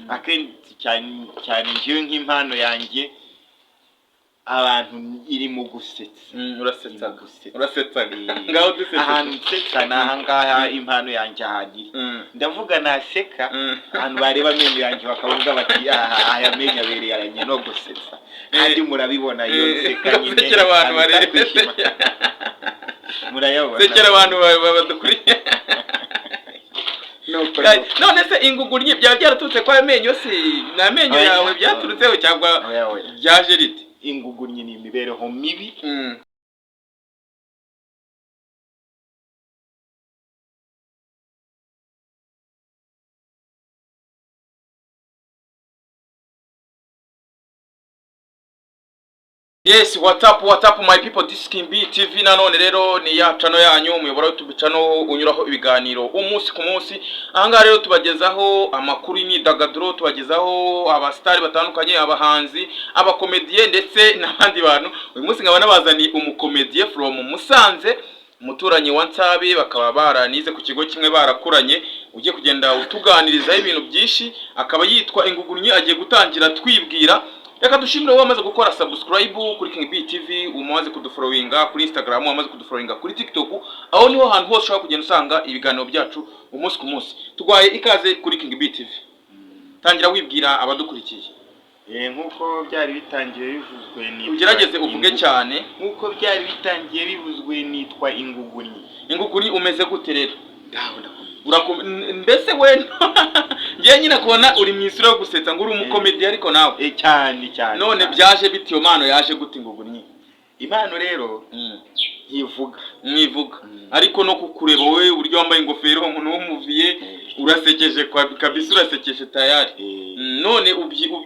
akenshi cyane njyewe nk'impano yanjye abantu iri mu gusetsa. Urasetsaga ngaho dusetse ahantu nsetsa nahangaha impano yanjye ahandi ndavuga naseka abantu bareba amenyo yanjye bakavuga bati aya menyo abereye aranye no gusetsa kandi murabibona iyo nseka nyine sekera abantu barebe murayabona sekera abantu badukuriye none se ingugurnyi byaba byaratutse kwa amenyo si na amenyo yawe byaturutseho cyangwa byaje rite? Ingugurnyi ni imibereho mibi Yes, what's up my people, this can be TV nanone rero ni ya channel yanyu muyobora YouTube channel unyuraho ibiganiro umunsi ku munsi. Aha rero tubagezaho amakuru y'imyidagaduro, tubagezaho abastari batandukanye, abahanzi, abakomediye ndetse n'abandi bantu. Uyu munsi nkaba nabazani umukomediye from Musanze, umuturanyi wa Nsabi, bakaba baranize ku kigo kimwe barakuranye. Ugiye kugenda utuganiriza ibintu byinshi, akaba yitwa Ingugurnyi, agiye gutangira twibwira. Reka dushimire wamaze gukora subscribe kuri King B TV, umaze kudufollowinga kuri Instagram, umaze kudufollowinga kuri TikTok, aho niho hantu hose ushaka kugenda usanga ibiganiro byacu umunsi ku munsi. Tugwaye ikaze kuri King B TV. Tangira wibwira abadukurikiye. Nkuko byari bitangiye bivuzwe ni ugerageze uvuge cyane. Nkuko byari bitangiye bivuzwe nitwa Ingugurnyi. Ingugurnyi umeze gute rero? Mbese we ngiye nyine kubona uri mwisiro yo gusetsa ngo uri umukomedi ariko nawe cyane none byaje bitiyo mano yaje gute Ingugurnyi? Impano rero mwivuga ariko no kukureba wowe uburyo wambaye ingofero umuntu w'umuviye urasekeje kabisa, urasekeje tayari. None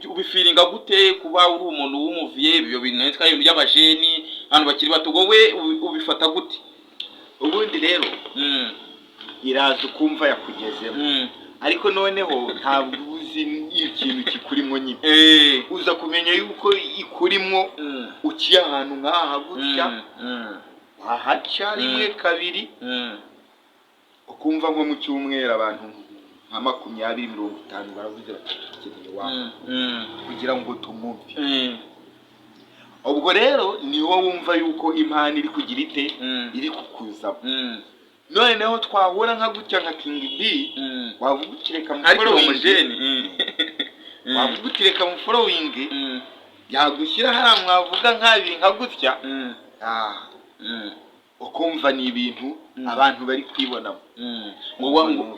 ubifiringa gute kuba uri umuntu w'umuviye? Ibyo bintu twari by'abajeni abantu bakiri bato, wowe ubifata gute? Ubundi rero iraza ukumva yakugezemo ariko noneho ntabwo uzi ikintu kikurimo nyine uza kumenya yuko ikurimo ukiye ahantu nk'aha gutya wahaca rimwe kabiri ukumva nko mu cyumweru abantu nka 20-50 baravuze bakeneye wawe kugira ngo tumumve. Ubwo rero niho wumva yuko impano iri kugira ite iri kukuzamo. Noneho twahura nka gutya nka King B wavugutireka mu following yagushyira hari mwavuga nk'abi nka gutya ukumva ni ibintu abantu bari kwibonamo.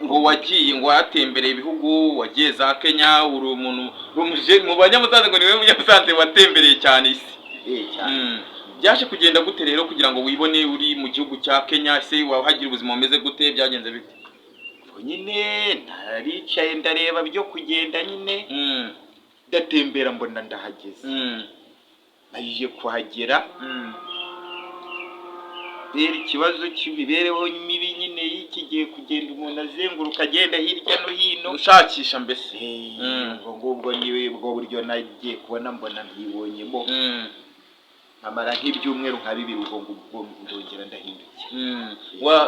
ngo wagiye ngo watembereye ibihugu, wagiye za Kenya, uri umuntu mu banyamusanze ngo niwe munyamusanze watembereye cyane isi. Byaje kugenda gute rero kugira ngo wibone uri mu gihugu cya Kenya? Se wahagira ubuzima bumeze gute? Byagenze bite? Nyine naricaye ndareba byo kugenda nyine ndatembera mbona ndahageze. Naje kuhagera rero ikibazo cy'imibereho mibi nyine yikigiye kugenda umuntu azenguruka agenda hirya no hino ushakisha mbese. Ubwo niwe bwo buryo nagiye kubona mbona ntibonyemo amara nk'ibyumweru nka 2 ubwo ndongera ndahindukiye.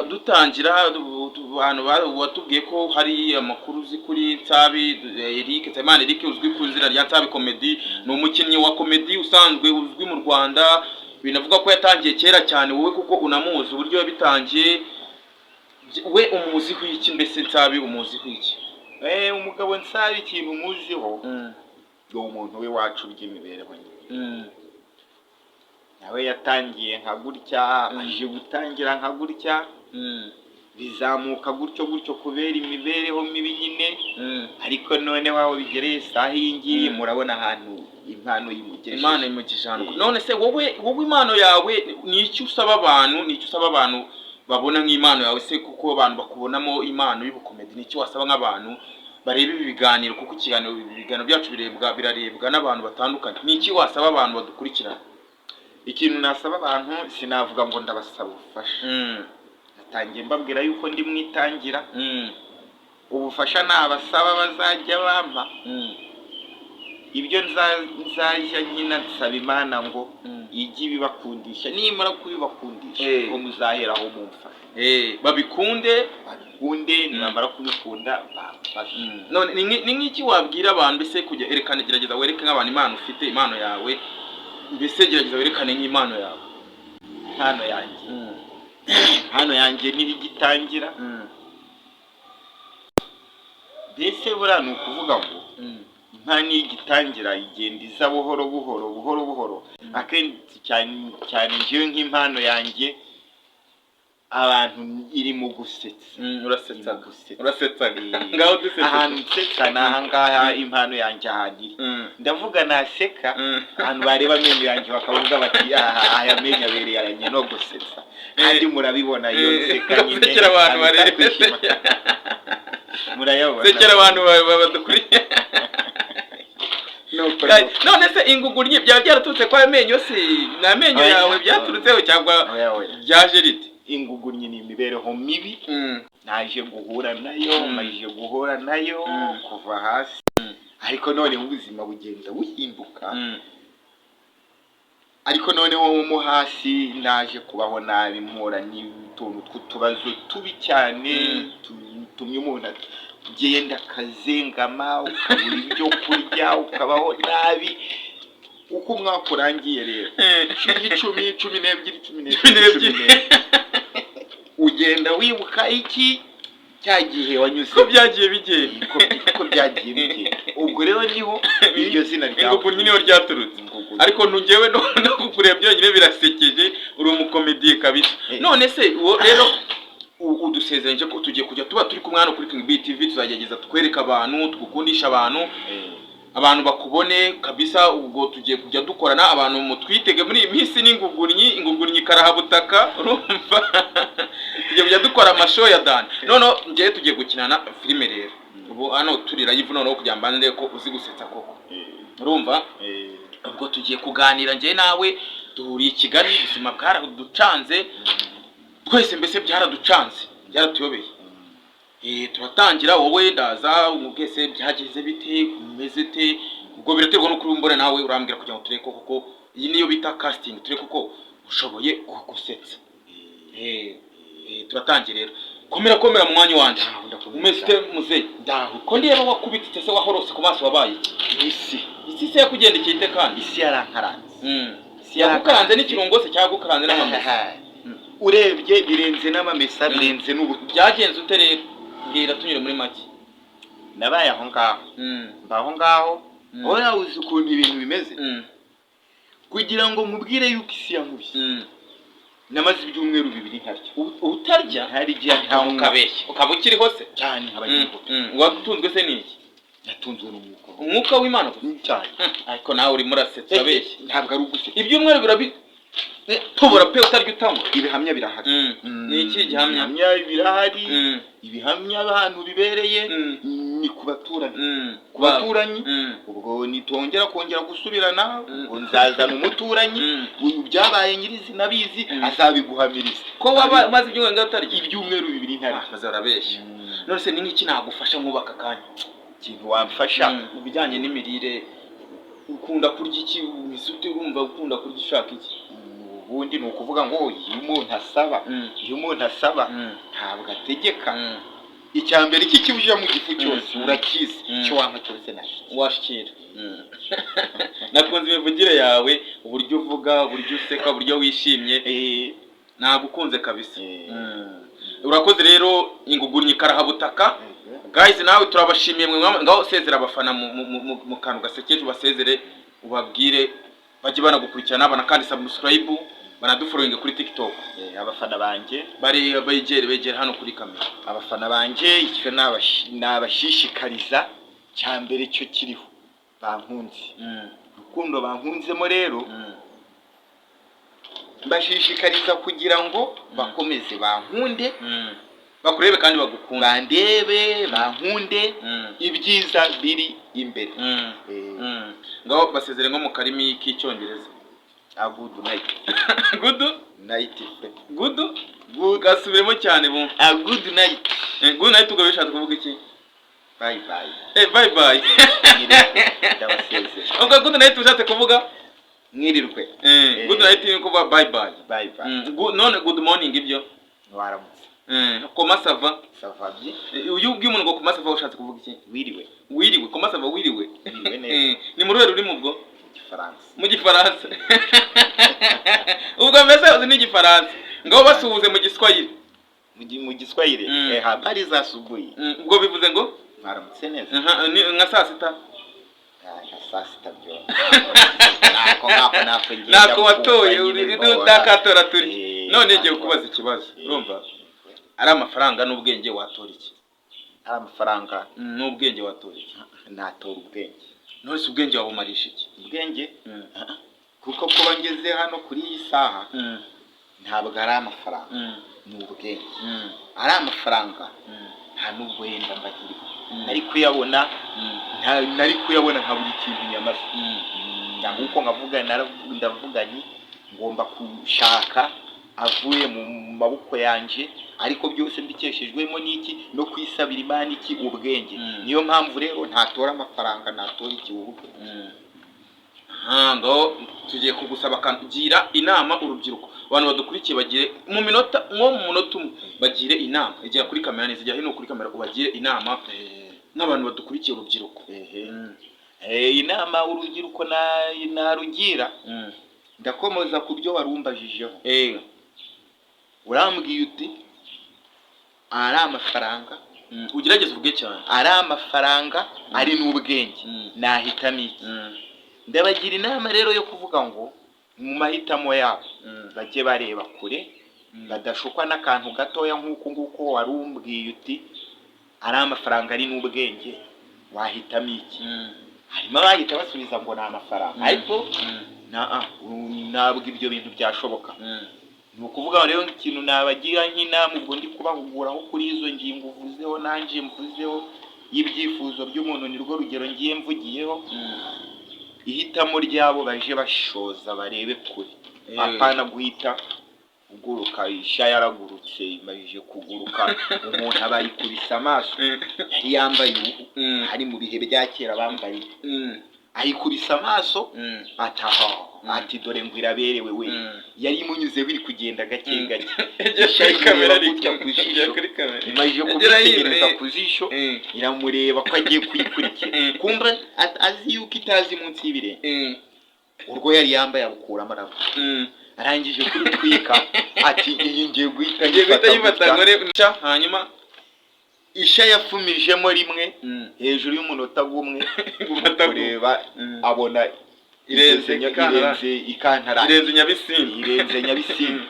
Dutangira abantu watubwiye ko hari amakuru uzi kuri Nsabi Eric uzwi ku izina rya Nsabi Comedy, ni umukinnyi wa comedy usanzwe uzwi mu Rwanda. Binavuga ko yatangiye kera cyane, wowe kuko unamuzi uburyo yabitangiye. We umuziho iki mbese Nsabi umuziho iki? Umugabo Nsabi ikintu umuziho yo umuntu we wacu by'imibereho nyine. Nawe yatangiye nka gutya, aje gutangira nka gutya, bizamuka gutyo kubera imibereho mibi nyine. Ariko none waho bigereye saha yingiye murabona ahantu impano yimugeje. Imana imugijana. None se wowe impano yawe ni iki usaba abantu, babona nk'impano yawe se? Kuko abantu bakubonamo impano y'ubukomedi, ni iki wasaba nk'abantu bareba ibi biganiro? Kuko ibiganiro byacu birarebwa n'abantu batandukanye. Ni iki wasaba abantu badukurikirana? Ikintu nasaba abantu sinavuga ngo ndabasaba ubufasha. Natangiye mbabwira yuko ndi mwitangira. Ubufasha nabasaba bazajya bampa ibyo nzajya nkina nsaba Imana ngo ijye ibibakundisha, nimara kubibakundisha ngo muzaheraho mumfashe babikunde nibamara kubikunda bamfashe. none ni nk'iki wabwira abantu mbese kujya erekana, gerageza wereke nk'abantu impano ufite, impano yawe mbese gerageza werekane nk'impano yawe. Hano yanjye ntibigitangira mbese buriya ni ukuvuga ngo impano igitangira igenda iza buhoro buhoro. Akenshi cyane njyewe nk'impano yanjye abantu irimo gusetsa. urasetsa ngaho dusetse ahantu nsetsa ni ahangaha impano yanjye ahantu iri. ndavuga naseka abantu bareba amenyo yanjye bakavuga bati aya menyo abereye aranye no gusetsa, kandi murabibona iyo nseka nyine sekera abantu barebe murayabona, sekera abantu badukuriye. none se ingugurnyi byaba byaraturutse kwa amenyo si na amenyo yawe byaturutseho cyangwa byaje rite? Ingugurnyi ni imibereho mibi naje guhura nayo kuva hasi, ariko none ubuzima bugenda buhinduka. ariko noneho mo hasi naje kubaho nabi, mpura n'utuntu tw'utubazo tubi cyane tumye umuntu ugenda akazengama, ukabura ibyo kurya, ukabaho nabi. uko umwaka urangiye rero 12 ugenda wibuka iki cyagiye wanyuze ko byagiye bigenda ko byagiye bigenda. ubwo rero niho iryo zina ryawe ingugurnyi niho ryaturutse. ariko ntugewe no kukureba byonyine birasekeje, uri umukomediye kabisa. none se rero udusezeranye ko tugiye kujya tuba turi kumwe hano kuri King B TV, tuzagerageza tukwereka abantu, tugukundisha abantu bakubone kabisa. ubwo tugiye kujya dukorana abantu mutwitege muri iyi minsi n'ingugurnyi karahabutaka, urumva tugiye kujya dukora amashow ya Dan. none ngiye tugiye gukinana filime rero. ubu hano turi live noneho kugira mbande ko uzi gusetsa koko, urumva. ubwo tugiye kuganira ngiye nawe, duhuriye i Kigali, ubuzima bwaraducanze twese, mbese byaraducanze, byaratuyobeye. turatangira, wowe ndaza umubwese byageze bite, umeze te. ubwo biraterwa no kuri mbone nawe urambwira kugira ngo tureke koko iyi niyo bita casting, tureke koko ushoboye gusetsa. turatangira rero. komera mu mwanya wanje, umeze muze ndaho ko ndeba wakubitse se wahorose ku maso wabaye isi se yakugendekeye ite? kandi isi yarankaranze. yagukaranze n'ikirungo se cyagukaranze n'amamesa? urebye birenze n'amamesa, birenze n'ubuto. byagenze ute rero? mbwira tunyure muri make. nabaye aho ngaho mbaho ngaho wowe uzi ukuntu ibintu bimeze. kugira ngo nkubwire yuko isi yankubise, namaze ibyumweru 2 ntarya. utarya? hari igihe ntawe ukabeshya, ukaba ukiriho se cyane. abagiye watunzwe se n'iki? natunzwe umwuka w'Imana cyane. ariko nawe uri murasetsa abeshya. ntabwo ari ugusetsa. ibyumweru birabi tubura pe utarya utangwa. ibihamya birahari. ni iki gihamya? birahari. ibihamya abantu bibereye ni ku baturanyi. ubwo nitongera gusubirana, ngo nzazana umuturanyi byabaye nyirizina bizi azabiguhamiriza. ko waba maze ibyumweru ngatarya? ibyumweru 2 ntarya. bazarabeshya. none se ni iki nagufasha nkubaka kanya? ikintu wamfasha mu bijyanye n'imirire, ukunda kurya iki? umisuti urumva ukunda kurya ishaka iki? ubundi ni ukuvuga ngo iyo umuntu asaba ntabwo ategeka. icyambere iki kibujya mu gifu cyose urakizi, cyo wampa cyose washikira. nakunze imivugire yawe, uburyo uvuga, uburyo useka, uburyo wishimye, nagukunze kabisa. urakoze rero. ingugurnyi karahabutaka. guys, nawe turabashimiye mwe ngaho sezera abafana mu kantu gasekeje, ubasezere ubabwire bajye banagukurikirana, kandi subscribe, banadufollowing kuri TikTok. abafana banjye begere hano kuri kamera. abafana banjye icyo nabashishikariza cyambere cyo kiriho, bankunze. rukundo bankunzemo rero mbashishikariza kugira ngo bakomeze bankunde, bakurebe kandi bagukunda, bandebe bankunde. ibyiza biri imbere. ngaho basezere nko mu karimi k'icyongereza. good night. good night. good gasubiremo cyane bu. good night. good night ubwo bishatse kuvuga iki? bye bye. bye bye. ndabasezera. ubwo good night ushatse kuvuga mwirirwe. Good night ni kuvuga bye bye. Bye bye. None good morning ibyo Waramutse. Comment ça va? Ça va bien. Uyu umuntu ngo comment ça va ushatse kuvuga iki? Wiriwe. Wiriwe, comment ça va wiriwe? Wiriwe neza. Ni mu rwego ruri mu bwo? Gifaransa. Mu Gifaransa. Ubwo mbese uzi ni Gifaransa. Ngo basuhuze mu Giswahili. Mu Giswahili habari za asubuhi. Ubwo bivuze ngo mwaramutse neza. Nka saa sita. Saa sita byo. Nako watoye uri dakatora turi. None ngiye kubaza ikibazo. Urumva? Ari amafaranga n'ubwenge watora iki? Ari amafaranga n'ubwenge watora iki? Natora ubwenge. None se ubwenge wabumarisha iki? Ubwenge? Kuko kuba ngeze hano kuri iyi saha ntabwo ari amafaranga. Ni ubwenge. Ari amafaranga nta nubwo yenda mbagirwa. Nari kuyabona nka buri kintu nyamaze. Nkuko ngavuga ndavuga ni ngomba kushaka avuye mu maboko yanje, ariko byose mbikeshejwemo n'iki no kwisabira Imana iki ubwenge. Niyo mpamvu rero ntatora amafaranga, natora iki ubwenge. Ngo tugiye kugusaba kangira inama urubyiruko. Abantu badukurikiye bagire mu minota nko mu munota umwe bagire inama. Igera kuri kamera nizijya hino kuri kamera ubagire inama n'abantu badukurikiye urubyiruko. Inama urubyiruko narugira ndakomoza ku byo warumbajijeho. Urambwiye uti ari amafaranga, ugerageze uvuge cyane. Ari amafaranga ari n'ubwenge, nahitamo iki? Ndabagira inama rero yo kuvuga ngo mu mahitamo yabo bajye bareba kure, badashukwa n'akantu gatoya nk'uko warumbwiye uti ari amafaranga ari n'ubwenge, wahitamo iki? Harimo abahita basubiza ngo ni amafaranga, ariko ntabwo ibyo bintu byashoboka. Ni ukuvuga rero ikintu nabagira nk'inama ubwo ndi kubahuguraho kuri izo ngingo uvuzeho nanjye mvuzeho y'ibyifuzo by'umuntu, ni rwo rugero ngiye mvugiyeho. Ihitamo ryabo baje bashoza barebe kure, apana guhita uguruka. Isha yaragurutse imajije kuguruka, umuntu abayikubise amaso, yari yambaye uruhu, hari mu bihe bya kera bambaye, ayikubise amaso ati dore ngo iraberewe we. Yari imunyuze biri kugenda gake gake. Isha kamera rikya kujisho, imajije kubitegereza kujisho, iramureba ko agiye kuyikurikira, kumva azi yuko itazi munsi y'ibirenge. Urwo yari yambaye abukuramo araba, arangije kubitwika ati iyi ngiye guhita yifata gore. Hanyuma Isha yafumijemo rimwe hejuru y'umunota gumwe, kureba abona irenze ikantara, irenze Nyabisindu.